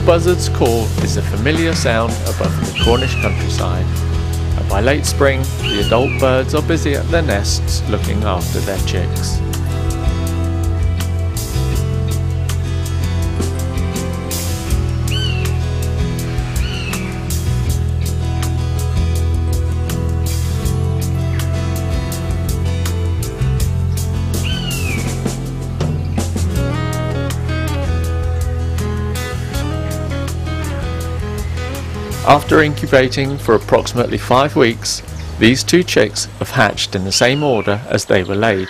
the buzzard's call is a familiar sound above the Cornish countryside, and by late spring the adult birds are busy at their nests looking after their chicks. After incubating for approximately 5 weeks, these 2 chicks have hatched in the same order as they were laid,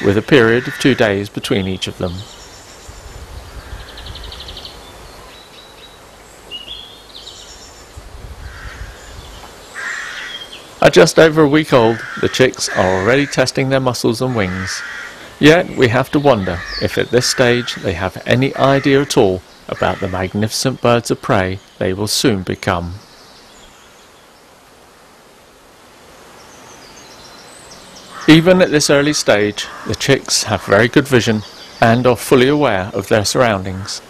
with a period of 2 days between each of them. At just over a week old, the chicks are already testing their muscles and wings. Yet we have to wonder if at this stage they have any idea at all about the magnificent birds of prey they will soon become. Even at this early stage, the chicks have very good vision and are fully aware of their surroundings.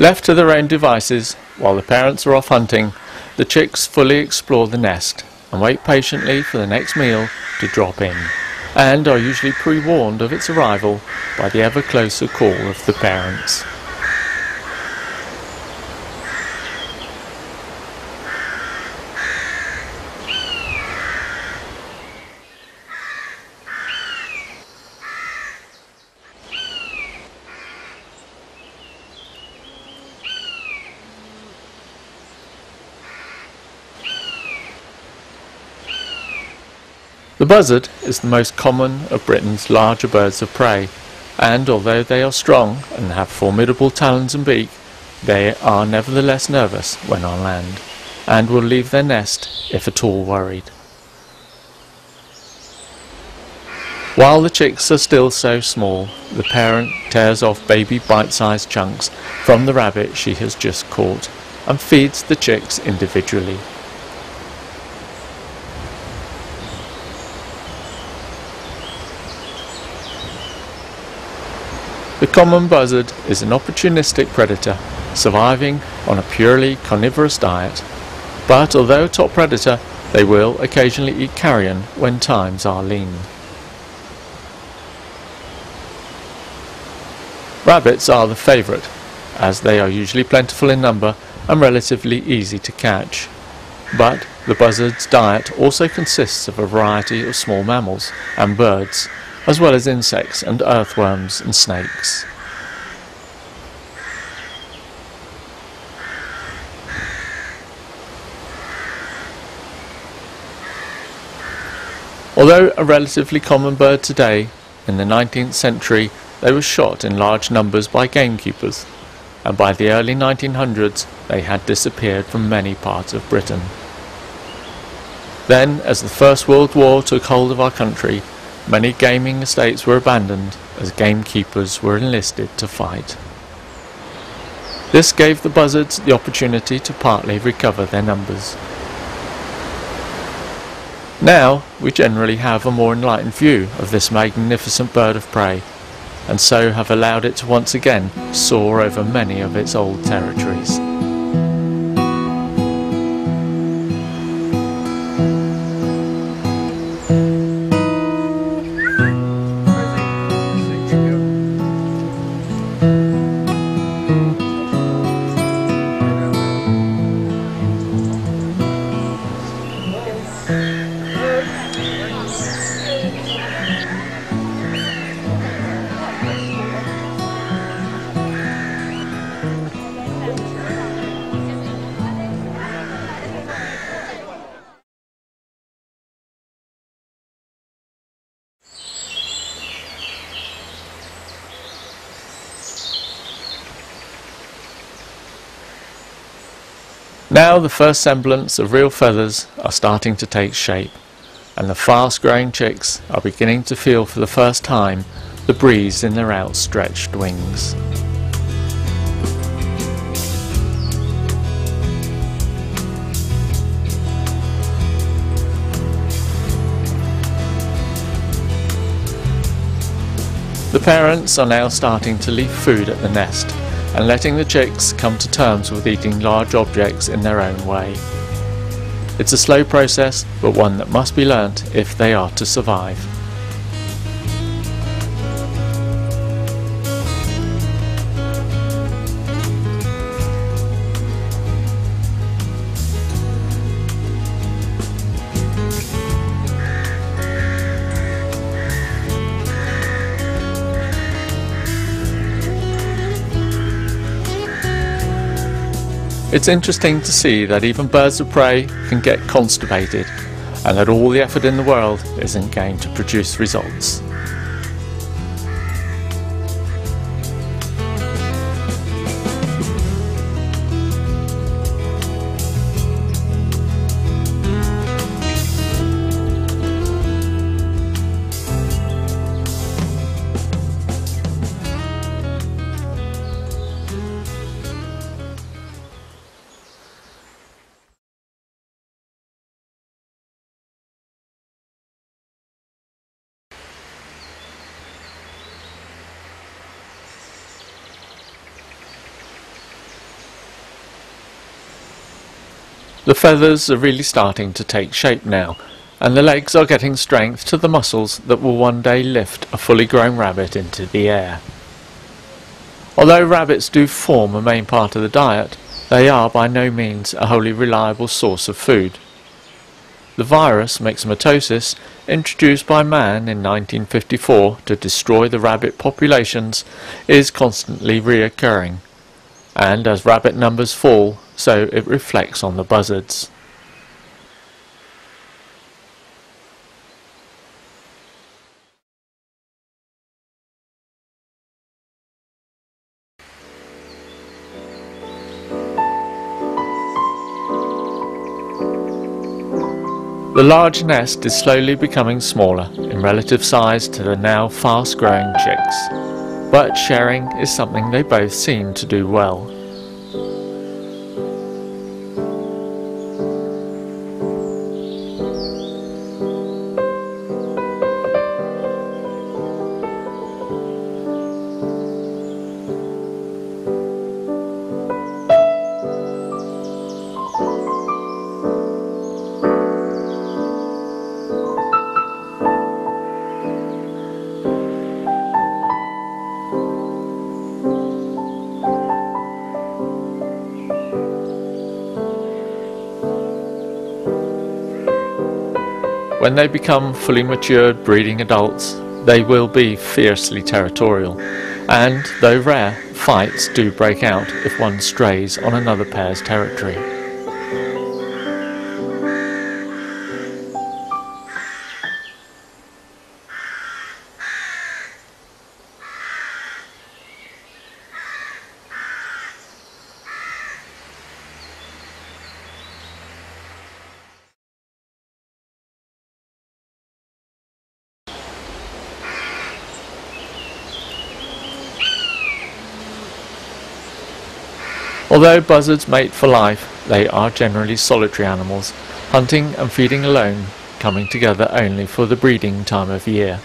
Left to their own devices, while the parents are off hunting, the chicks fully explore the nest and wait patiently for the next meal to drop in, and are usually pre-warned of its arrival by the ever closer call of the parents. The buzzard is the most common of Britain's larger birds of prey, and although they are strong and have formidable talons and beak, they are nevertheless nervous when on land, and will leave their nest if at all worried. While the chicks are still so small, the parent tears off baby bite-sized chunks from the rabbit she has just caught and feeds the chicks individually. The common buzzard is an opportunistic predator, surviving on a purely carnivorous diet, but although a top predator, they will occasionally eat carrion when times are lean. Rabbits are the favourite, as they are usually plentiful in number and relatively easy to catch. But the buzzard's diet also consists of a variety of small mammals and birds, as well as insects and earthworms and snakes. Although a relatively common bird today, in the 19th century they were shot in large numbers by gamekeepers, and by the early 1900s they had disappeared from many parts of Britain. Then, as the First World War took hold of our country, many gaming estates were abandoned as gamekeepers were enlisted to fight. This gave the buzzards the opportunity to partly recover their numbers. Now we generally have a more enlightened view of this magnificent bird of prey, and so have allowed it to once again soar over many of its old territories. Now the first semblance of real feathers are starting to take shape, and the fast-growing chicks are beginning to feel for the first time the breeze in their outstretched wings. The parents are now starting to leave food at the nest and letting the chicks come to terms with eating large objects in their own way. It's a slow process, but one that must be learnt if they are to survive. It's interesting to see that even birds of prey can get constipated, and that all the effort in the world isn't going to produce results. The feathers are really starting to take shape now, and the legs are getting strength to the muscles that will one day lift a fully grown rabbit into the air. Although rabbits do form a main part of the diet, they are by no means a wholly reliable source of food. The virus myxomatosis, introduced by man in 1954 to destroy the rabbit populations, is constantly reoccurring, and as rabbit numbers fall, so it reflects on the buzzards. The large nest is slowly becoming smaller in relative size to the now fast-growing chicks, but sharing is something they both seem to do well. When they become fully matured breeding adults, they will be fiercely territorial, and, though rare, fights do break out if one strays on another pair's territory. Although buzzards mate for life, they are generally solitary animals, hunting and feeding alone, coming together only for the breeding time of year.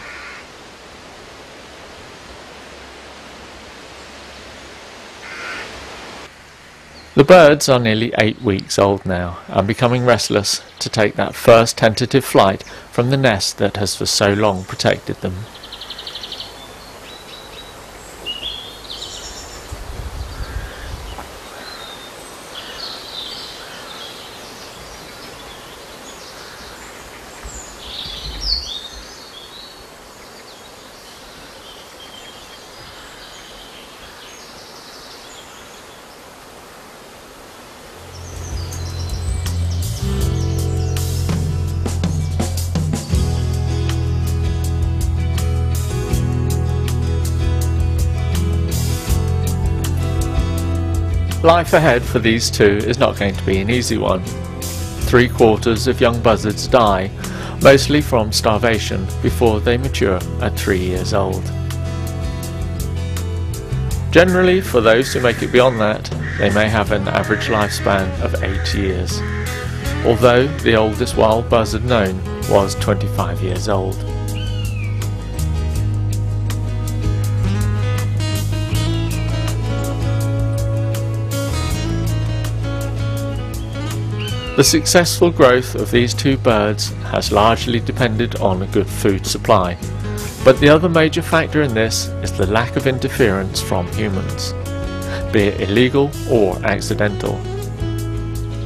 The birds are nearly 8 weeks old now, and becoming restless to take that first tentative flight from the nest that has for so long protected them. Life ahead for these two is not going to be an easy one. 3/4 of young buzzards die, mostly from starvation, before they mature at 3 years old. Generally, for those who make it beyond that, they may have an average lifespan of 8 years, although the oldest wild buzzard known was 25 years old. The successful growth of these two birds has largely depended on a good food supply, but the other major factor in this is the lack of interference from humans, be it illegal or accidental.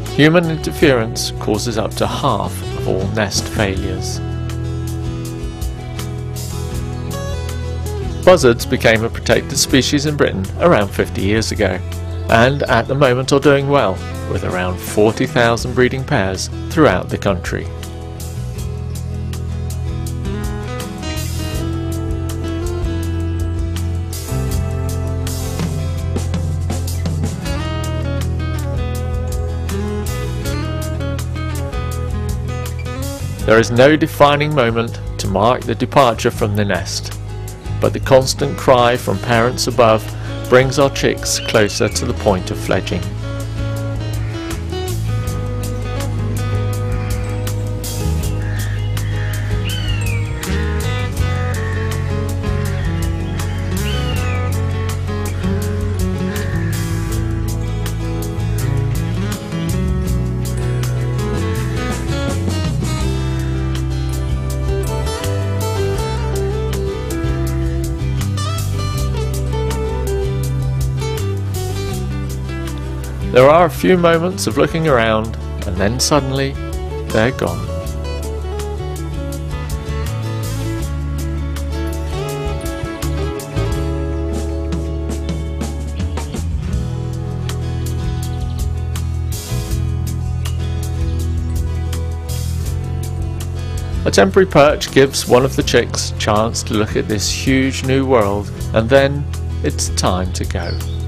Human interference causes up to half of all nest failures. Buzzards became a protected species in Britain around 50 years ago, and at the moment are doing well, with around 40,000 breeding pairs throughout the country. There is no defining moment to mark the departure from the nest, but the constant cry from parents above brings our chicks closer to the point of fledging. There are a few moments of looking around, and then suddenly they're gone. A temporary perch gives one of the chicks a chance to look at this huge new world, and then it's time to go.